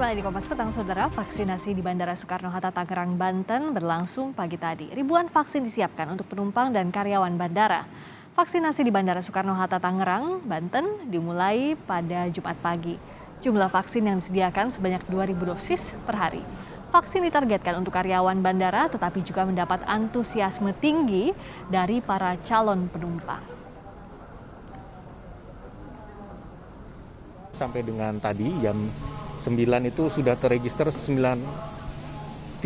Kembali di Kompas Petang, Saudara. Vaksinasi di Bandara Soekarno-Hatta, Tangerang, Banten berlangsung pagi tadi. Ribuan vaksin disiapkan untuk penumpang dan karyawan bandara. Vaksinasi di Bandara Soekarno-Hatta, Tangerang, Banten dimulai pada Jumat pagi. Jumlah vaksin yang disediakan sebanyak 2.000 dosis per hari. Vaksin ditargetkan untuk karyawan bandara, tetapi juga mendapat antusiasme tinggi dari para calon penumpang. Sampai dengan tadi jam 9 itu sudah terregister 3.500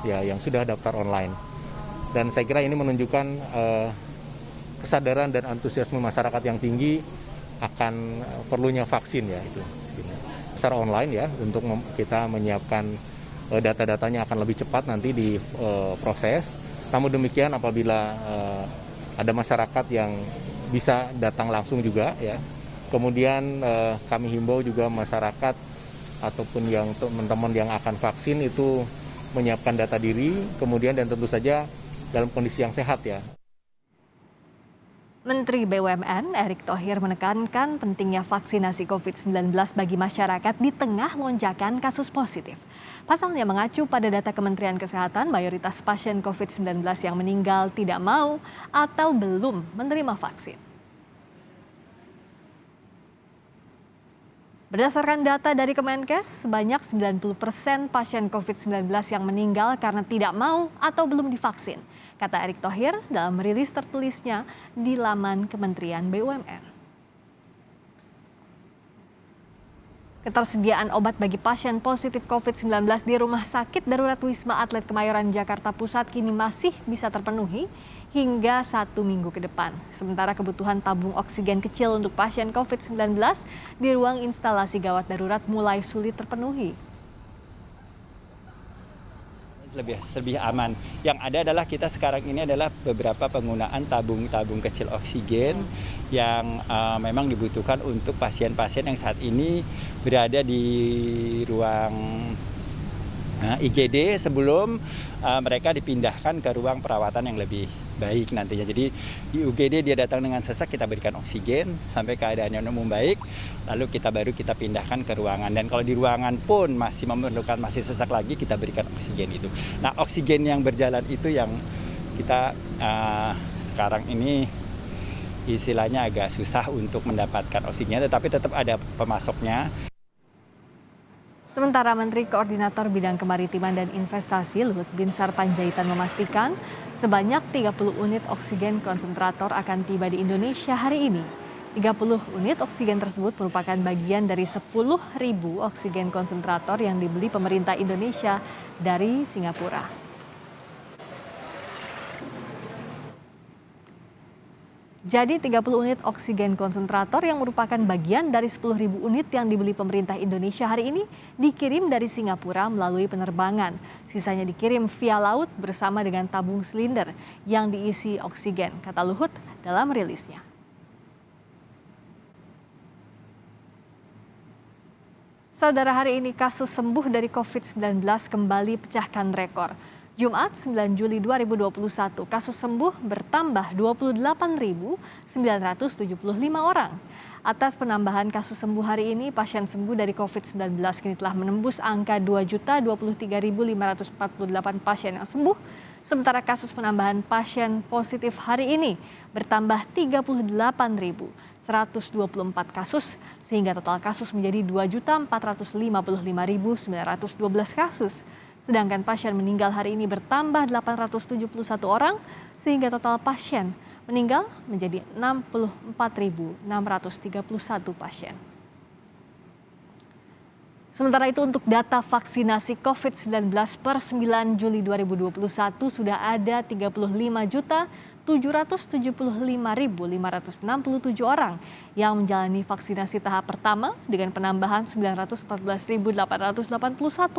ya yang sudah daftar online. Dan saya kira ini menunjukkan kesadaran dan antusiasme masyarakat yang tinggi akan perlunya vaksin ya itu. Secara online ya untuk kita menyiapkan data-datanya akan lebih cepat nanti di proses. Namun demikian apabila ada masyarakat yang bisa datang langsung juga ya. Kemudian kami himbau juga masyarakat ataupun yang teman-teman yang akan vaksin itu menyiapkan data diri, kemudian dan tentu saja dalam kondisi yang sehat ya. Menteri BUMN Erick Thohir menekankan pentingnya vaksinasi COVID-19 bagi masyarakat di tengah lonjakan kasus positif. Pasalnya mengacu pada data Kementerian Kesehatan, mayoritas pasien COVID-19 yang meninggal tidak mau atau belum menerima vaksin. Berdasarkan data dari Kemenkes, sebanyak 90% pasien COVID-19 yang meninggal karena tidak mau atau belum divaksin, kata Erick Thohir dalam rilis tertulisnya di laman Kementerian BUMN. Ketersediaan obat bagi pasien positif COVID-19 di Rumah Sakit Darurat Wisma Atlet Kemayoran, Jakarta Pusat kini masih bisa terpenuhi hingga 1 minggu ke depan. Sementara kebutuhan tabung oksigen kecil untuk pasien COVID-19 di ruang instalasi gawat darurat mulai sulit terpenuhi. Lebih aman. Yang ada adalah kita sekarang ini adalah beberapa penggunaan tabung kecil oksigen yang memang dibutuhkan untuk pasien-pasien yang saat ini berada di ruang IGD sebelum mereka dipindahkan ke ruang perawatan yang lebih baik nantinya. Jadi di UGD dia datang dengan sesak, kita berikan oksigen sampai keadaannya membaik, lalu kita pindahkan ke ruangan. Dan kalau di ruangan pun masih memerlukan masih sesak lagi, kita berikan oksigen itu. Nah, oksigen yang berjalan itu yang kita sekarang ini istilahnya agak susah untuk mendapatkan oksigennya, tetapi tetap ada pemasoknya. Sementara Menteri Koordinator Bidang Kemaritiman dan Investasi Luhut Binsar Panjaitan memastikan sebanyak 30 unit oksigen konsentrator akan tiba di Indonesia hari ini. 30 unit oksigen tersebut merupakan bagian dari 10.000 oksigen konsentrator yang dibeli pemerintah Indonesia dari Singapura. Jadi 30 unit oksigen konsentrator yang merupakan bagian dari 10.000 unit yang dibeli pemerintah Indonesia hari ini dikirim dari Singapura melalui penerbangan. Sisanya dikirim via laut bersama dengan tabung silinder yang diisi oksigen, kata Luhut dalam rilisnya. Saudara, hari ini kasus sembuh dari COVID-19 kembali pecahkan rekor. Jumat 9 Juli 2021, kasus sembuh bertambah 28.975 orang. Atas penambahan kasus sembuh hari ini, pasien sembuh dari COVID-19 kini telah menembus angka 2.023.548 pasien yang sembuh. Sementara kasus penambahan pasien positif hari ini bertambah 38.124 kasus, sehingga total kasus menjadi 2.455.912 kasus. Sedangkan pasien meninggal hari ini bertambah 871 orang, sehingga total pasien meninggal menjadi 64.631 pasien. Sementara itu untuk data vaksinasi COVID-19 per 9 Juli 2021 sudah ada 35.775.567 orang yang menjalani vaksinasi tahap pertama dengan penambahan 914.881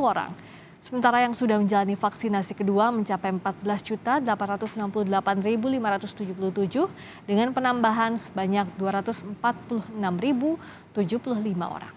orang. Sementara yang sudah menjalani vaksinasi kedua mencapai 14.868.577 dengan penambahan sebanyak 246.075 orang.